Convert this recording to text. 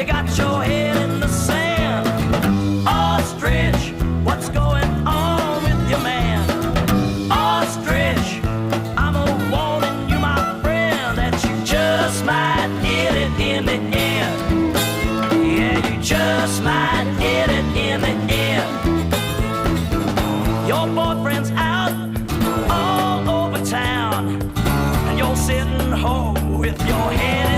You got your head in the sand. Ostrich, what's going on with your man? Ostrich, I'm a warning you, my friend, that you just might get it in the end. Yeah, you just might get it in the end. Your boyfriend's out all over town, and you're sitting home with your head